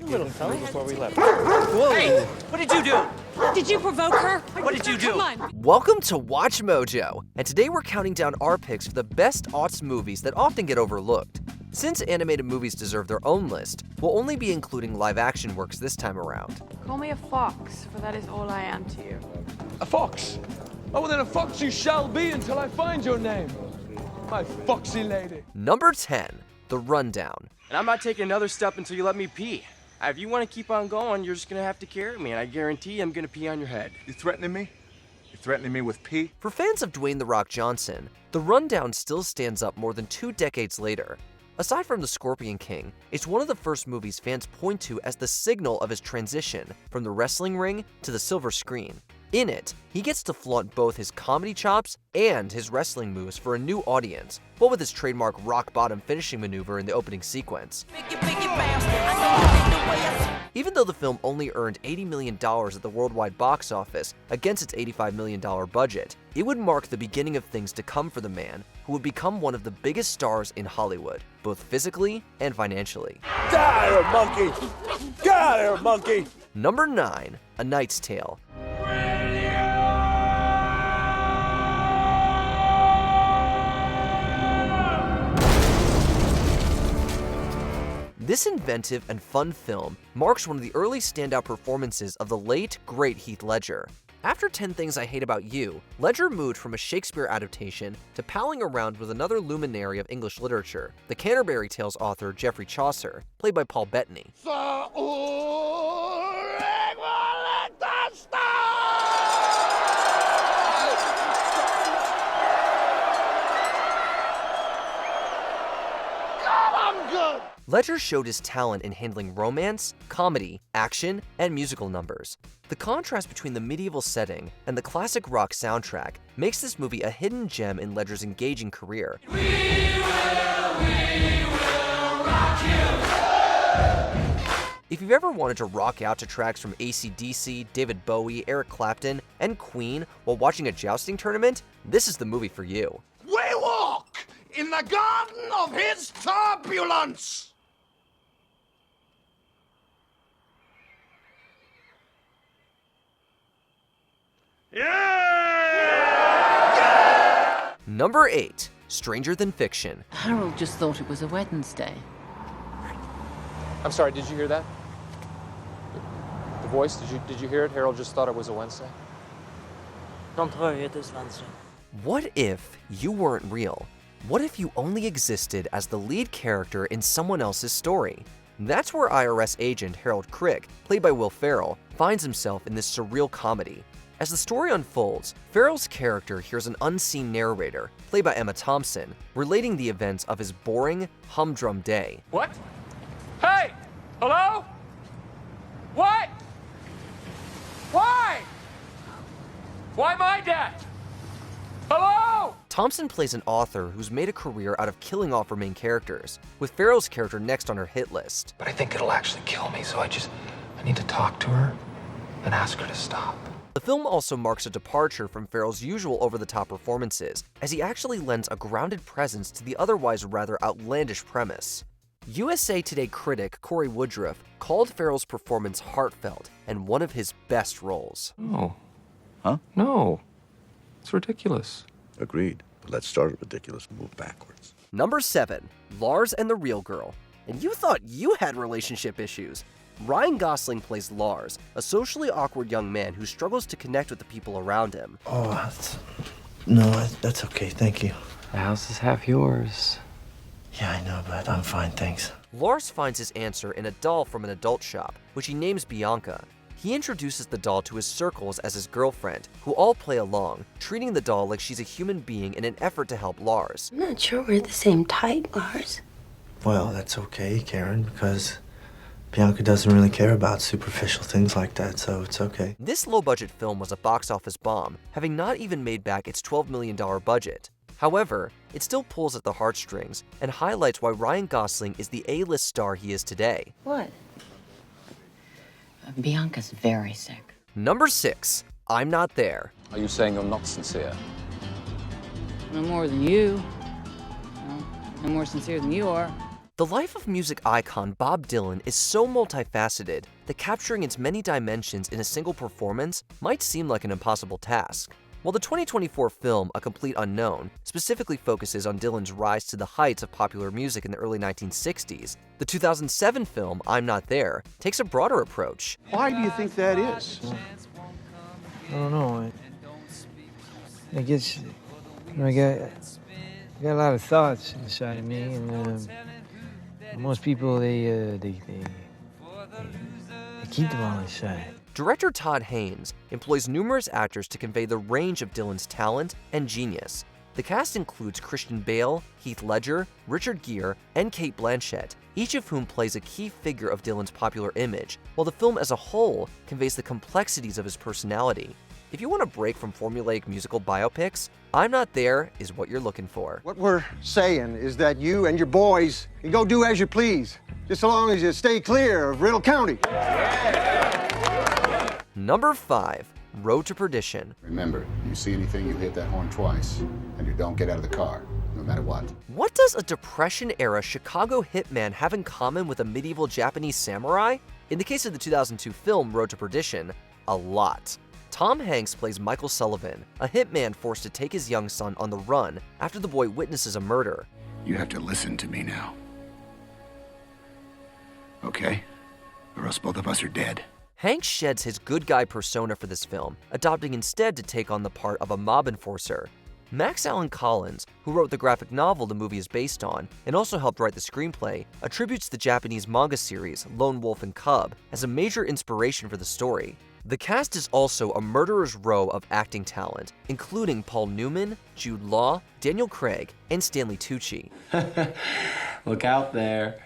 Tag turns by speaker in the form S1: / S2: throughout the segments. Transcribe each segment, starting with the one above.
S1: little fella before we left.
S2: Whoa! Hey, what did you do?
S3: Did you provoke her?
S2: What did you do?
S3: Come on.
S4: Welcome to Watch Mojo, and today we're counting down our picks for the best aughts movies that often get overlooked. Since animated movies deserve their own list, we'll only be including live-action works this time around.
S5: Call me a fox, for that is all I am to you.
S6: A fox? Oh, well then a fox you shall be until I find your name. My foxy lady.
S4: Number 10, The Rundown.
S1: And I'm not taking another step until you let me pee. If you want to keep on going, you're just going to have to carry me, and I guarantee I'm going to pee on your head.
S7: You threatening me? You threatening me with pee?
S4: For fans of Dwayne "The Rock" Johnson, The Rundown still stands up more than 2 decades later. Aside from The Scorpion King, it's one of the first movies fans point to as the signal of his transition from the wrestling ring to the silver screen. In it, he gets to flaunt both his comedy chops and his wrestling moves for a new audience, what with his trademark rock-bottom finishing maneuver in the opening sequence. Even though the film only earned $80 million at the worldwide box office against its $85 million budget, it would mark the beginning of things to come for the man who would become one of the biggest stars in Hollywood, both physically and financially.
S7: Get out of here, monkey! Get out of here, monkey!
S4: Number 9, A Knight's Tale. This inventive and fun film marks one of the early standout performances of the late, great Heath Ledger. After 10 Things I Hate About You, Ledger moved from a Shakespeare adaptation to palling around with another luminary of English literature, the Canterbury Tales author Geoffrey Chaucer, played by Paul Bettany. Ledger showed his talent in handling romance, comedy, action, and musical numbers. The contrast between the medieval setting and the classic rock soundtrack makes this movie a hidden gem in Ledger's engaging career. We will rock you. If you've ever wanted to rock out to tracks from AC/DC, David Bowie, Eric Clapton, and Queen while watching a jousting tournament, this is the movie for you.
S7: We walk in the garden of his turbulence!
S4: Number 8, Stranger Than Fiction.
S8: Harold just thought it was a Wednesday.
S9: I'm sorry, did you hear that? The voice, did you hear it? Harold just thought it was a Wednesday.
S2: It is Wednesday.
S4: What if you weren't real? What if you only existed as the lead character in someone else's story? That's where IRS agent Harold Crick, played by Will Ferrell, finds himself in this surreal comedy. As the story unfolds, Ferrell's character hears an unseen narrator, played by Emma Thompson, relating the events of his boring, humdrum day.
S9: What? Hey! Hello? What? Why? Why my death? Hello?
S4: Thompson plays an author who's made a career out of killing off her main characters, with Ferrell's character next on her hit list.
S10: But I think it'll actually kill me, so I need to talk to her and ask her to stop.
S4: The film also marks a departure from Ferrell's usual over-the-top performances, as he actually lends a grounded presence to the otherwise rather outlandish premise. USA Today critic Corey Woodruff called Ferrell's performance heartfelt and one of his best roles.
S11: Oh.
S7: Huh?
S11: No. It's ridiculous.
S7: Agreed. But let's start at ridiculous and move backwards.
S4: Number 7, Lars and the Real Girl. And you thought you had relationship issues. Ryan Gosling plays Lars, a socially awkward young man who struggles to connect with the people around him.
S12: Oh, that's okay, thank you.
S11: The house is half yours.
S12: Yeah, I know, but I'm fine, thanks.
S4: Lars finds his answer in a doll from an adult shop, which he names Bianca. He introduces the doll to his circles as his girlfriend, who all play along, treating the doll like she's a human being in an effort to help Lars.
S13: I'm not sure we're the same type, Lars.
S12: Well, that's okay, Karen, because Bianca doesn't really care about superficial things like that, so it's okay.
S4: This low-budget film was a box office bomb, having not even made back its $12 million budget. However, it still pulls at the heartstrings and highlights why Ryan Gosling is the A-list star he is today.
S8: What? Bianca's very sick.
S4: Number 6, I'm Not There.
S9: Are you saying you're not sincere?
S5: No more than you. No more sincere than you are.
S4: The life of music icon Bob Dylan is so multifaceted that capturing its many dimensions in a single performance might seem like an impossible task. While the 2024 film A Complete Unknown specifically focuses on Dylan's rise to the heights of popular music in the early 1960s, the 2007 film I'm Not There takes a broader approach.
S3: Why do you think that is?
S14: I don't know. I guess I got a lot of thoughts inside of me, and most people they keep them all inside.
S4: Director Todd Haynes employs numerous actors to convey the range of Dylan's talent and genius. The cast includes Christian Bale, Heath Ledger, Richard Gere, and Cate Blanchett, each of whom plays a key figure of Dylan's popular image, while the film as a whole conveys the complexities of his personality. If you want a break from formulaic musical biopics, I'm Not There is what you're looking for.
S3: What we're saying is that you and your boys can go do as you please, just so long as you stay clear of Riddle County.
S4: Number 5. Road to Perdition.
S15: Remember, you see anything, you hit that horn twice, and you don't get out of the car, no matter what.
S4: What does a Depression-era Chicago hitman have in common with a medieval Japanese samurai? In the case of the 2002 film Road to Perdition, a lot. Tom Hanks plays Michael Sullivan, a hitman forced to take his young son on the run after the boy witnesses a murder.
S15: You have to listen to me now. Okay? Or else both of us are dead.
S4: Hanks sheds his good guy persona for this film, adopting instead to take on the part of a mob enforcer. Max Allan Collins, who wrote the graphic novel the movie is based on and also helped write the screenplay, attributes the Japanese manga series Lone Wolf and Cub as a major inspiration for the story. The cast is also a murderer's row of acting talent, including Paul Newman, Jude Law, Daniel Craig, and Stanley Tucci.
S16: Look out there.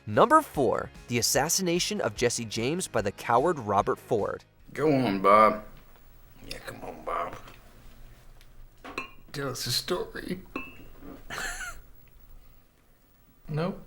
S4: Number 4. The Assassination of Jesse James by the coward Robert Ford.
S10: Go on, Bob. Yeah, come on, Bob. Tell us a story. Nope.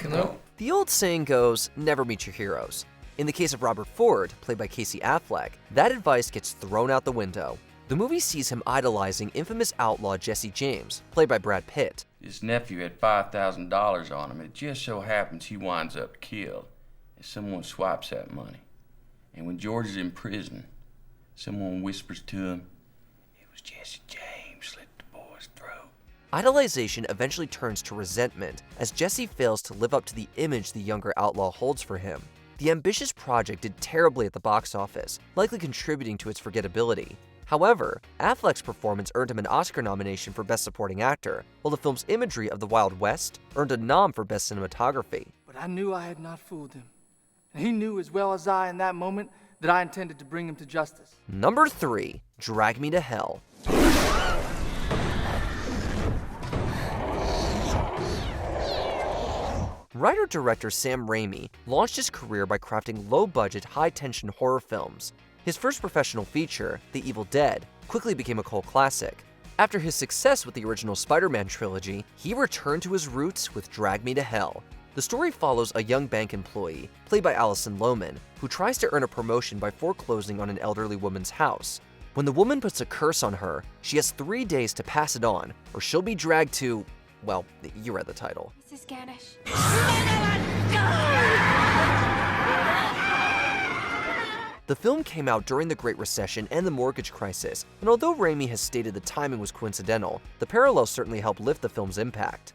S10: Nope.
S4: The old saying goes, never meet your heroes. In the case of Robert Ford, played by Casey Affleck, that advice gets thrown out the window. The movie sees him idolizing infamous outlaw Jesse James, played by Brad Pitt.
S17: His nephew had $5,000 on him. It just so happens he winds up killed, and someone swipes that money. And when George is in prison, someone whispers to him, "It was Jesse James slit the boy's throat."
S4: Idolization eventually turns to resentment as Jesse fails to live up to the image the younger outlaw holds for him. The ambitious project did terribly at the box office, likely contributing to its forgettability. However, Affleck's performance earned him an Oscar nomination for Best Supporting Actor, while the film's imagery of the Wild West earned a nom for Best Cinematography.
S18: But I knew I had not fooled him. And he knew as well as I in that moment that I intended to bring him to justice.
S4: Number 3. Drag Me to Hell. Writer-director Sam Raimi launched his career by crafting low-budget, high-tension horror films. His first professional feature, The Evil Dead, quickly became a cult classic. After his success with the original Spider-Man trilogy, he returned to his roots with Drag Me to Hell. The story follows a young bank employee, played by Alison Lohman, who tries to earn a promotion by foreclosing on an elderly woman's house. When the woman puts a curse on her, she has 3 days to pass it on, or she'll be dragged to, well, you read the title.
S5: Mrs. Ganesh.
S4: The film came out during the Great Recession and the mortgage crisis, and although Raimi has stated the timing was coincidental, the parallels certainly helped lift the film's impact.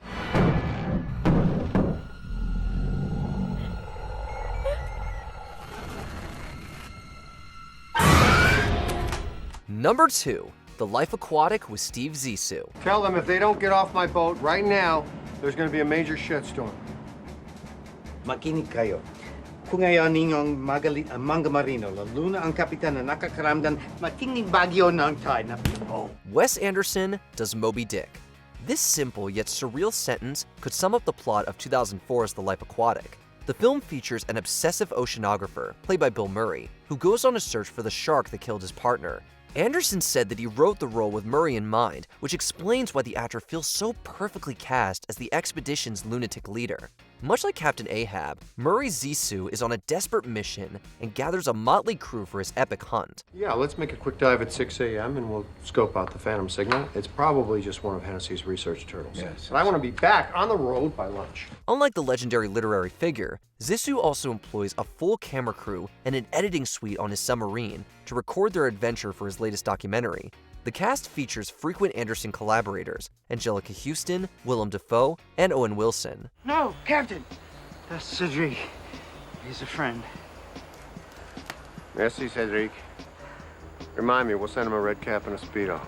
S4: Number 2. The Life Aquatic with Steve Zissou.
S3: Tell them if they don't get off my boat right now, there's going to be a major shitstorm.
S19: Makinig kayo. Kung ngayon ninyong magalit ang mga marino, lalo na ang kapitan na nakakaramdam matinding bagyo ng tide na people.
S4: Wes Anderson does Moby Dick. This simple yet surreal sentence could sum up the plot of 2004's The Life Aquatic. The film features an obsessive oceanographer, played by Bill Murray, who goes on a search for the shark that killed his partner. Anderson said that he wrote the role with Murray in mind, which explains why the actor feels so perfectly cast as the expedition's lunatic leader. Much like Captain Ahab, Murray Zissou is on a desperate mission and gathers a motley crew for his epic hunt.
S20: Yeah, let's make a quick dive at 6 a.m. and we'll scope out the phantom signal. It's probably just one of Hennessy's research turtles. Yes. But I want to be back on the road by lunch.
S4: Unlike the legendary literary figure, Zissou also employs a full camera crew and an editing suite on his submarine to record their adventure for his latest documentary. The cast features frequent Anderson collaborators, Angelica Houston, Willem Dafoe, and Owen Wilson.
S19: No, Captain. That's Cedric. He's a friend.
S20: Merci, Cedric. Remind me, we'll send him a red cap and a Speedo.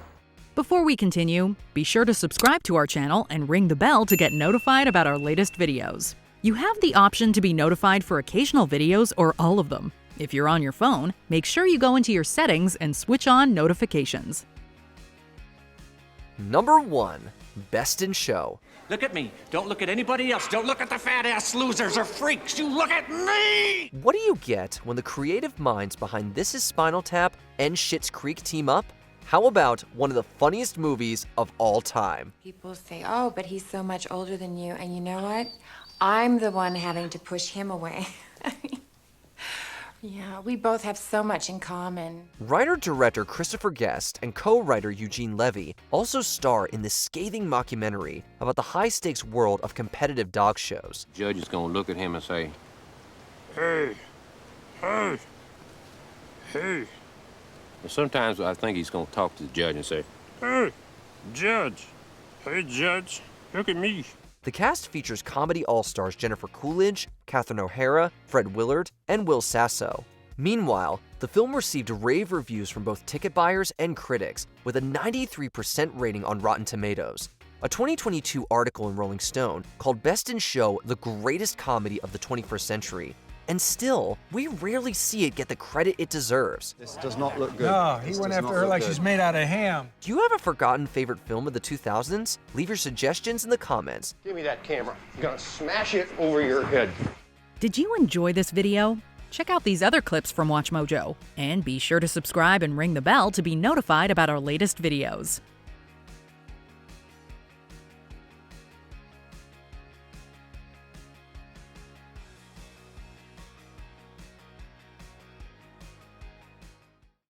S21: Before we continue, be sure to subscribe to our channel and ring the bell to get notified about our latest videos. You have the option to be notified for occasional videos or all of them. If you're on your phone, make sure you go into your settings and switch on notifications.
S4: Number 1. Best in Show.
S2: Look at me. Don't look at anybody else. Don't look at the fat-ass losers or freaks. You look at me!
S4: What do you get when the creative minds behind This Is Spinal Tap and Schitt's Creek team up? How about one of the funniest movies of all time?
S22: People say, oh, but he's so much older than you. And you know what? I'm the one having to push him away. Yeah, we both have so much in common.
S4: Writer-director Christopher Guest and co-writer Eugene Levy also star in this scathing mockumentary about the high-stakes world of competitive dog shows.
S23: The judge is going to look at him and say,
S24: Hey, hey, hey.
S23: And sometimes I think he's going to talk to the judge and say,
S24: Hey, Judge. Hey, Judge, look at me.
S4: The cast features comedy all-stars Jennifer Coolidge, Catherine O'Hara, Fred Willard, and Will Sasso. Meanwhile, the film received rave reviews from both ticket buyers and critics, with a 93% rating on Rotten Tomatoes. A 2022 article in Rolling Stone called Best in Show the greatest comedy of the 21st century. And still, we rarely see it get the credit it deserves.
S3: This does not look good.
S25: No, he went after her like she's made out of ham.
S4: Do you have a forgotten favorite film of the 2000s? Leave your suggestions in the comments.
S20: Give me that camera. I'm gonna smash it over your head.
S21: Did you enjoy this video? Check out these other clips from WatchMojo. And be sure to subscribe and ring the bell to be notified about our latest videos.